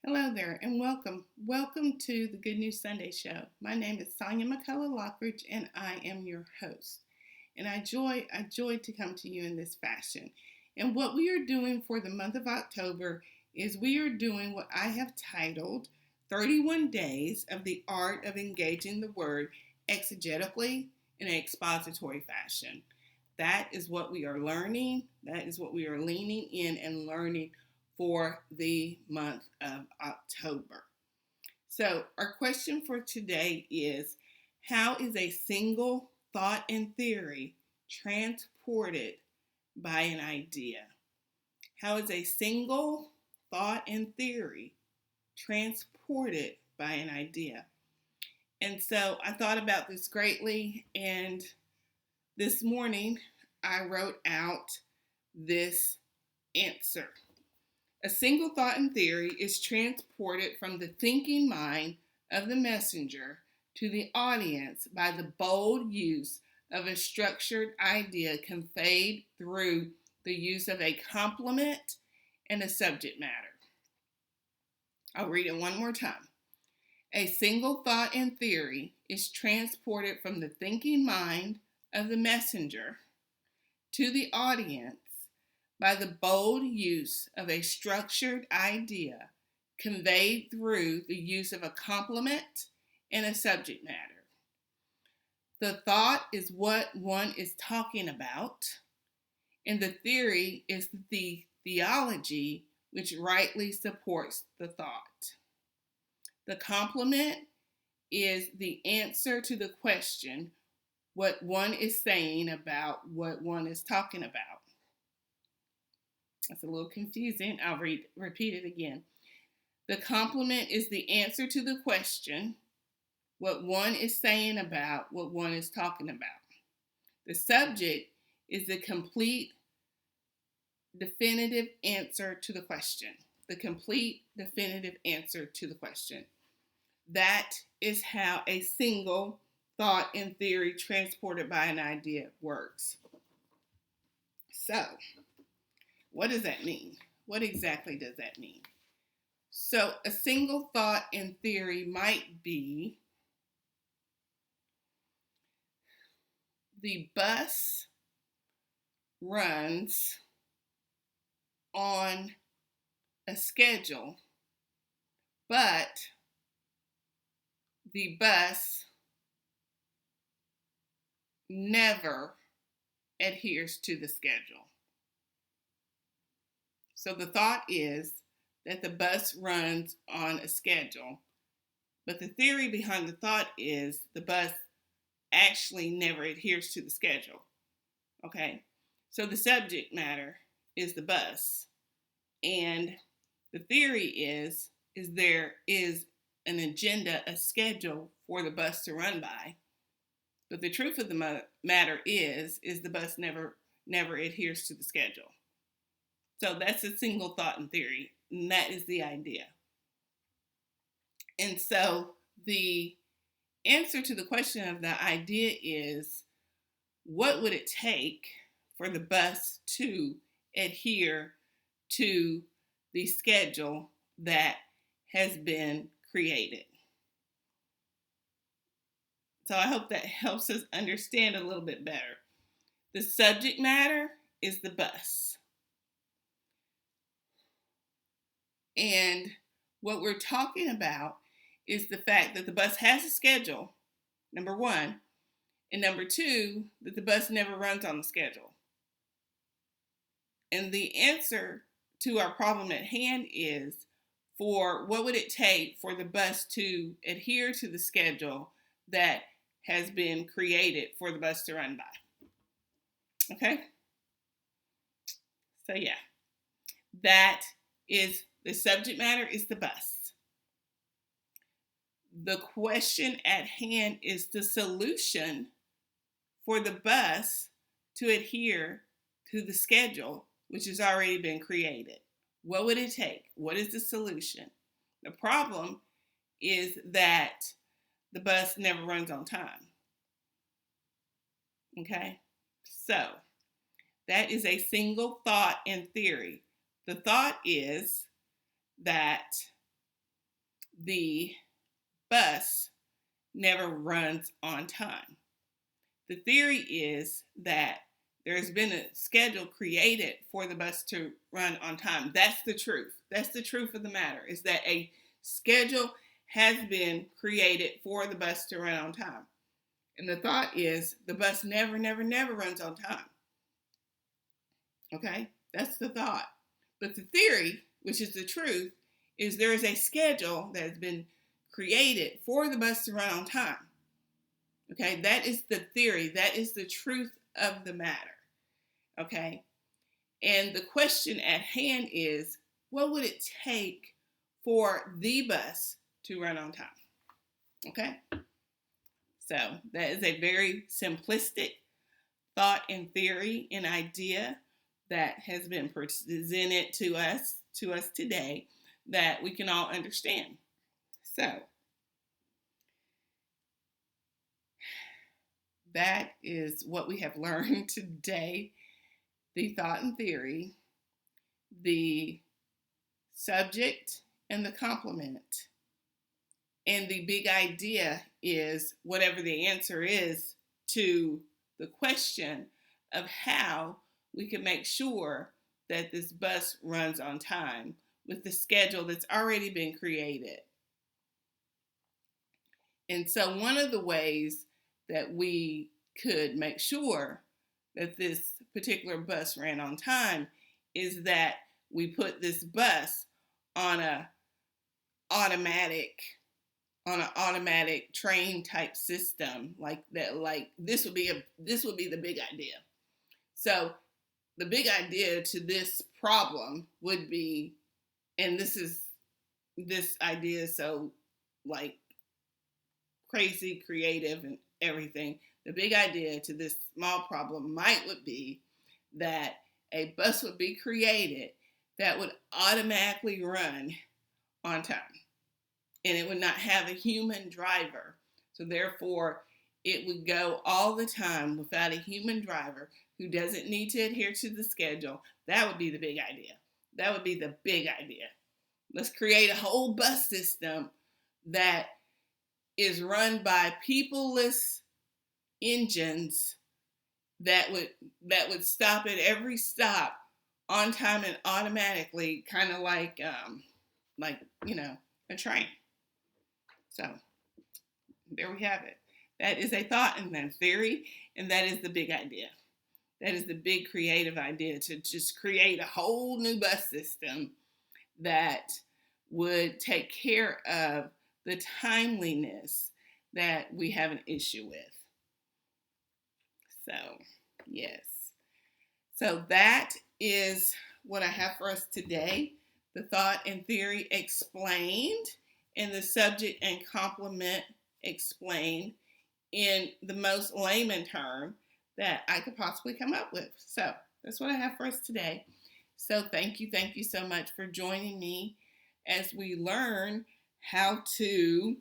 Hello there and welcome. Welcome to the Good News Sunday Show. My name is Sonia McCullough Lockridge and I am your host. And I joy to come to you in this fashion. And what we are doing for the month of October is we are doing what I have titled 31 Days of the Art of Engaging the Word Exegetically in an Expository Fashion. That is what we are learning. That is what we are leaning in and learning for the month of October. So our question for today is, how is a single thought and theory transported by an idea? How is a single thought and theory transported by an idea? And so I thought about this greatly, and this morning I wrote out this answer. A single thought and theory is transported from the thinking mind of the messenger to the audience by the bold use of a structured idea conveyed through the use of a complement and a subject matter. I'll read it one more time. A single thought and theory is transported from the thinking mind of the messenger to the audience by the bold use of a structured idea conveyed through the use of a complement and a subject matter. The thought is what one is talking about, and the theory is the theology which rightly supports the thought. The complement is the answer to the question what one is saying about what one is talking about. That's a little confusing. I'll repeat it again. The complement is the answer to the question, what one is saying about what one is talking about. The subject is the complete, definitive answer to the question. The complete, definitive answer to the question. That is how a single thought and theory transported by an idea works. So, what does that mean? What exactly does that mean? So a single thought in theory might be, the bus runs on a schedule, but the bus never adheres to the schedule. So the thought is that the bus runs on a schedule, but the theory behind the thought is the bus actually never adheres to the schedule. Okay, so the subject matter is the bus, and the theory is there is an agenda, a schedule for the bus to run by, but the truth of the matter is the bus never adheres to the schedule. So that's a single thought in theory, and that is the idea. And so the answer to the question of the idea is, what would it take for the bus to adhere to the schedule that has been created? So I hope that helps us understand a little bit better. The subject matter is the bus. And what we're talking about is the fact that the bus has a schedule, number one, and number two, that the bus never runs on the schedule. And the answer to our problem at hand is, for what would it take for the bus to adhere to the schedule that has been created for the bus to run by? Okay? So yeah, that is the subject matter is the bus. The question at hand is the solution for the bus to adhere to the schedule which has already been created. What would it take? What is the solution? The problem is that the bus never runs on time. Okay? So, that is a single thought in theory. The thought is that the bus never runs on time. The theory is that there's been a schedule created for the bus to run on time. That's the truth. That's the truth of the matter, is that a schedule has been created for the bus to run on time. And the thought is the bus never runs on time. Okay? That's the thought. But the theory, which is the truth, is there is a schedule that has been created for the bus to run on time. Okay? That is the theory. That is the truth of the matter. Okay? And the question at hand is, what would it take for the bus to run on time? Okay? So that is a very simplistic thought and theory and idea that has been presented to us today that we can all understand. So that is what we have learned today. The thought and theory, the subject and the complement. And the big idea is whatever the answer is to the question of how we can make sure that this bus runs on time with the schedule that's already been created. And so one of the ways that we could make sure that this particular bus ran on time is that we put this bus on an automatic train type system like that. Like this would be the big idea. So the big idea to this problem would be, and this idea is so like crazy creative and everything. The big idea to this small problem would be that a bus would be created that would automatically run on time. And it would not have a human driver. So therefore, it would go all the time without a human driver who doesn't need to adhere to the schedule. That would be the big idea. That would be the big idea. Let's create a whole bus system that is run by peopleless engines that would stop at every stop on time and automatically, kind of like a train. So there we have it. That is a thought and a theory, and that is the big idea. That is the big creative idea, to just create a whole new bus system that would take care of the timeliness that we have an issue with. So, yes. So that is what I have for us today. The thought and theory explained, and the subject and complement explained in the most layman term that I could possibly come up with. So that's what I have for us today. So thank you so much for joining me as we learn how to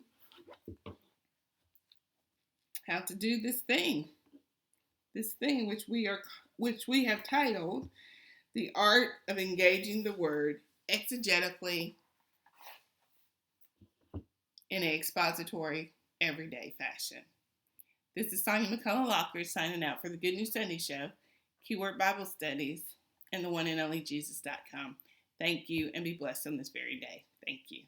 do this thing which we have titled The Art of Engaging the Word Exegetically in an Expository Everyday Fashion. This is Sonia McCullough-Lockridge signing out for the Good News Sunday Show, Keyword Bible Studies, and the one and only Jesus.com. Thank you, and be blessed on this very day. Thank you.